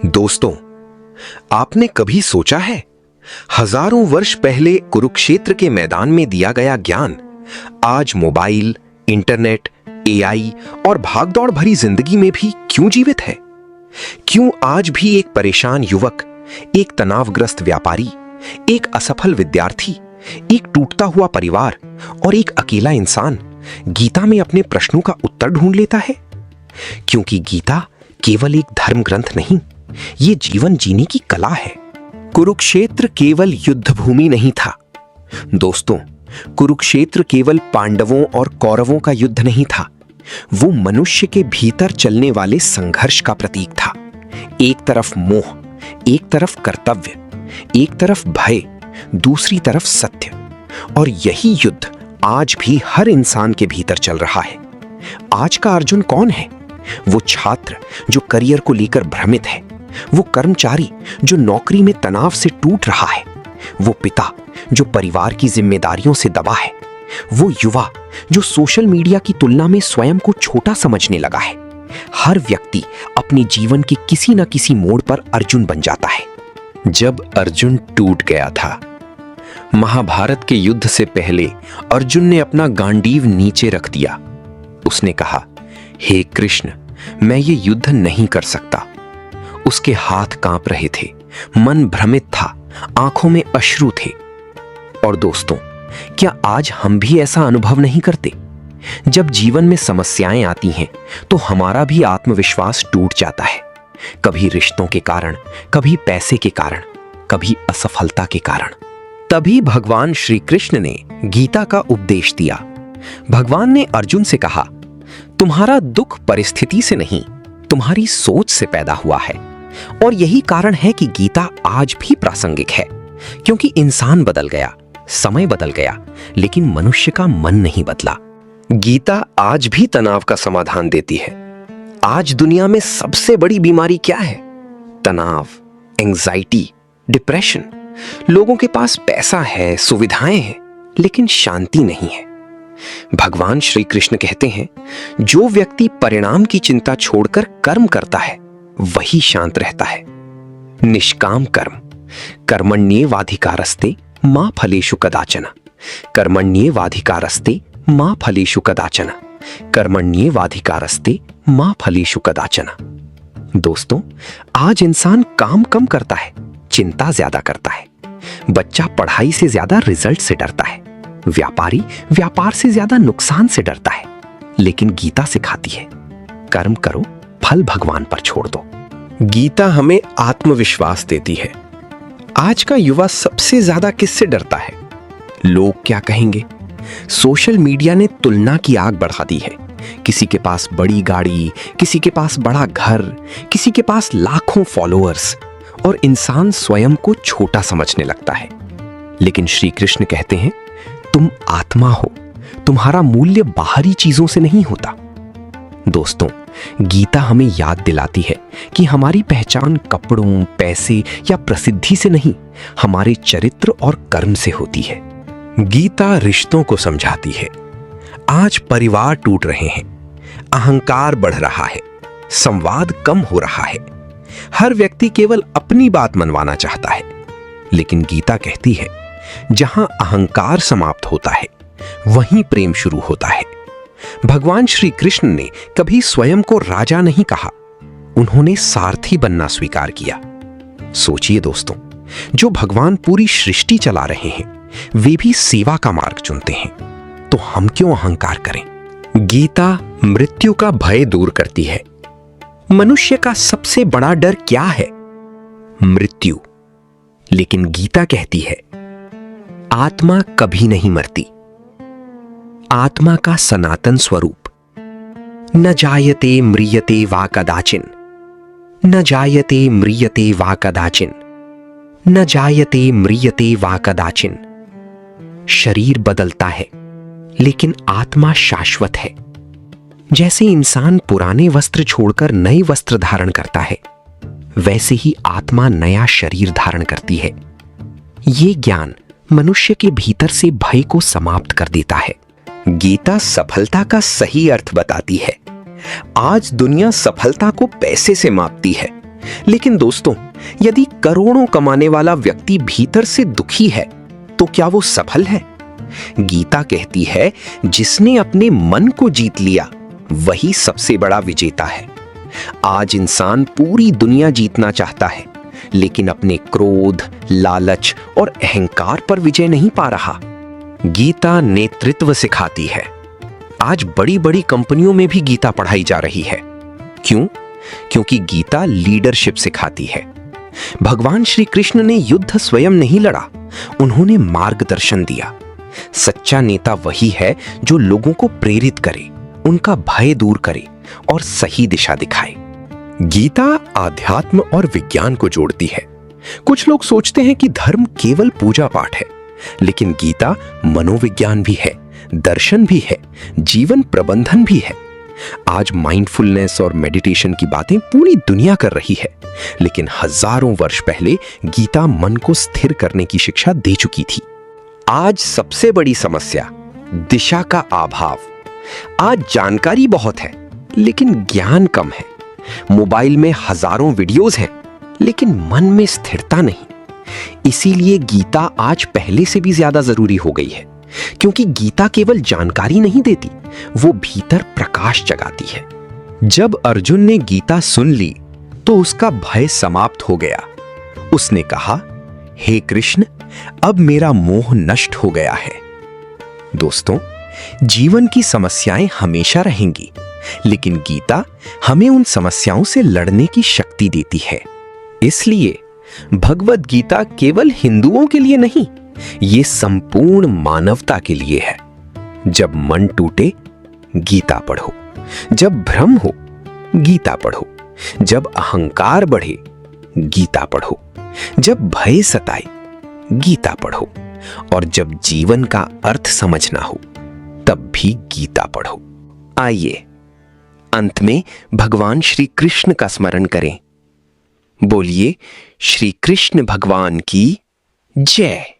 दोस्तों, आपने कभी सोचा है हजारों वर्ष पहले कुरुक्षेत्र के मैदान में दिया गया ज्ञान आज मोबाइल, इंटरनेट, एआई और भागदौड़ भरी जिंदगी में भी क्यों जीवित है? क्यों आज भी एक परेशान युवक, एक तनावग्रस्त व्यापारी, एक असफल विद्यार्थी, एक टूटता हुआ परिवार और एक अकेला इंसान गीता में अपने प्रश्नों का उत्तर ढूंढ लेता है? क्योंकि गीता केवल एक धर्म ग्रंथ नहीं, ये जीवन जीने की कला है। कुरुक्षेत्र केवल युद्ध भूमि नहीं था। दोस्तों, कुरुक्षेत्र केवल पांडवों और कौरवों का युद्ध नहीं था, वो मनुष्य के भीतर चलने वाले संघर्ष का प्रतीक था। एक तरफ मोह, एक तरफ कर्तव्य, एक तरफ भय, दूसरी तरफ सत्य। और यही युद्ध आज भी हर इंसान के भीतर चल रहा है। आज का अर्जुन कौन है? वो छात्र जो करियर को लेकर भ्रमित है, वो कर्मचारी जो नौकरी में तनाव से टूट रहा है, वो पिता जो परिवार की जिम्मेदारियों से दबा है, वो युवा जो सोशल मीडिया की तुलना में स्वयं को छोटा समझने लगा है। हर व्यक्ति अपने जीवन के किसी न किसी मोड़ पर अर्जुन बन जाता है। जब अर्जुन टूट गया था, महाभारत के युद्ध से पहले अर्जुन ने अपना गांडीव नीचे रख दिया। उसने कहा, हे कृष्ण, मैं ये युद्ध नहीं कर सकता। उसके हाथ कांप रहे थे, मन भ्रमित था, आंखों में अश्रु थे। और दोस्तों, क्या आज हम भी ऐसा अनुभव नहीं करते? जब जीवन में समस्याएं आती हैं तो हमारा भी आत्मविश्वास टूट जाता है। कभी रिश्तों के कारण, कभी पैसे के कारण, कभी असफलता के कारण। तभी भगवान श्री कृष्ण ने गीता का उपदेश दिया। भगवान ने अर्जुन से कहा, तुम्हारा दुख परिस्थिति से नहीं, तुम्हारी सोच से पैदा हुआ है। और यही कारण है कि गीता आज भी प्रासंगिक है, क्योंकि इंसान बदल गया, समय बदल गया, लेकिन मनुष्य का मन नहीं बदला। गीता आज भी तनाव का समाधान देती है। आज दुनिया में सबसे बड़ी बीमारी क्या है? तनाव, एंजाइटी, डिप्रेशन। लोगों के पास पैसा है, सुविधाएं हैं, लेकिन शांति नहीं है। भगवान श्री कृष्ण कहते हैं, जो व्यक्ति परिणाम की चिंता छोड़कर कर्म करता है वही शांत रहता है। निष्काम कर्म, कर्मण्येवाधिकारस्ते मा फलेषु कदाचन, कर्मण्येवाधिकारस्ते मा फलेषु कदाचन, कर्मण्येवाधिकारस्ते मा फलेषु कदाचन। दोस्तों, आज इंसान काम कम करता है, चिंता ज्यादा करता है। बच्चा पढ़ाई से ज्यादा रिजल्ट से डरता है, व्यापारी व्यापार से ज्यादा नुकसान से डरता है। लेकिन गीता सिखाती है, कर्म करो, फल भगवान पर छोड़ दो। गीता हमें आत्मविश्वास देती है। आज का युवा सबसे ज्यादा किससे डरता है? लोग क्या कहेंगे? सोशल मीडिया ने तुलना की आग बढ़ा दी है। किसी के पास बड़ी गाड़ी, किसी के पास बड़ा घर, किसी के पास लाखों फॉलोअर्स, और इंसान स्वयं को छोटा समझने लगता है। लेकिन श्री कृष्ण कहते हैं, तुम आत्मा हो, तुम्हारा मूल्य बाहरी चीजों से नहीं होता। दोस्तों, गीता हमें याद दिलाती है कि हमारी पहचान कपड़ों, पैसे या प्रसिद्धि से नहीं, हमारे चरित्र और कर्म से होती है। गीता रिश्तों को समझाती है। आज परिवार टूट रहे हैं, अहंकार बढ़ रहा है, संवाद कम हो रहा है, हर व्यक्ति केवल अपनी बात मनवाना चाहता है। लेकिन गीता कहती है, जहां अहंकार समाप्त होता है वहीं प्रेम शुरू होता है। भगवान श्री कृष्ण ने कभी स्वयं को राजा नहीं कहा, उन्होंने सारथी बनना स्वीकार किया। सोचिए दोस्तों, जो भगवान पूरी सृष्टि चला रहे हैं वे भी सेवा का मार्ग चुनते हैं, तो हम क्यों अहंकार करें? गीता मृत्यु का भय दूर करती है। मनुष्य का सबसे बड़ा डर क्या है? मृत्यु। लेकिन गीता कहती है, आत्मा कभी नहीं मरती। आत्मा का सनातन स्वरूप न जायते म्रियते वा कदाचिन, न जायते म्रियते वा कदाचिन, न जायते म्रियते वा कदाचिन। शरीर बदलता है लेकिन आत्मा शाश्वत है। जैसे इंसान पुराने वस्त्र छोड़कर नए वस्त्र धारण करता है, वैसे ही आत्मा नया शरीर धारण करती है। ये ज्ञान मनुष्य के भीतर से भय को समाप्त कर देता है। गीता सफलता का सही अर्थ बताती है। आज दुनिया सफलता को पैसे से मापती है, लेकिन दोस्तों, यदि करोड़ों कमाने वाला व्यक्ति भीतर से दुखी है, तो क्या वो सफल है? गीता कहती है, जिसने अपने मन को जीत लिया वही सबसे बड़ा विजेता है। आज इंसान पूरी दुनिया जीतना चाहता है, लेकिन अपने क्रोध, लालच और अहंकार पर विजय नहीं पा रहा। गीता नेतृत्व सिखाती है। आज बड़ी बड़ी कंपनियों में भी गीता पढ़ाई जा रही है। क्यों? क्योंकि गीता लीडरशिप सिखाती है। भगवान श्री कृष्ण ने युद्ध स्वयं नहीं लड़ा, उन्होंने मार्गदर्शन दिया। सच्चा नेता वही है जो लोगों को प्रेरित करे, उनका भय दूर करे और सही दिशा दिखाए। गीता आध्यात्म और विज्ञान को जोड़ती है। कुछ लोग सोचते हैं कि धर्म केवल पूजा पाठ है, लेकिन गीता मनोविज्ञान भी है, दर्शन भी है, जीवन प्रबंधन भी है। आज माइंडफुलनेस और मेडिटेशन की बातें पूरी दुनिया कर रही है, लेकिन हजारों वर्ष पहले गीता मन को स्थिर करने की शिक्षा दे चुकी थी। आज सबसे बड़ी समस्या दिशा का अभाव। आज जानकारी बहुत है, लेकिन ज्ञान कम है। मोबाइल में हजारों वीडियोस हैं, लेकिन मन में स्थिरता नहीं। इसीलिए गीता आज पहले से भी ज्यादा जरूरी हो गई है, क्योंकि गीता केवल जानकारी नहीं देती, वो भीतर प्रकाश जगाती है। जब अर्जुन ने गीता सुन ली तो उसका भय समाप्त हो गया। उसने कहा, हे कृष्ण, अब मेरा मोह नष्ट हो गया है। दोस्तों, जीवन की समस्याएं हमेशा रहेंगी, लेकिन गीता हमें उन समस्याओं से लड़ने की शक्ति देती है। इसलिए भगवद गीता केवल हिंदुओं के लिए नहीं, ये संपूर्ण मानवता के लिए है। जब मन टूटे, गीता पढ़ो। जब भ्रम हो, गीता पढ़ो। जब अहंकार बढ़े, गीता पढ़ो। जब भय सताए, गीता पढ़ो। और जब जीवन का अर्थ समझना हो, तब भी गीता पढ़ो। आइए अंत में भगवान श्री कृष्ण का स्मरण करें। बोलिए, श्री कृष्ण भगवान की जय।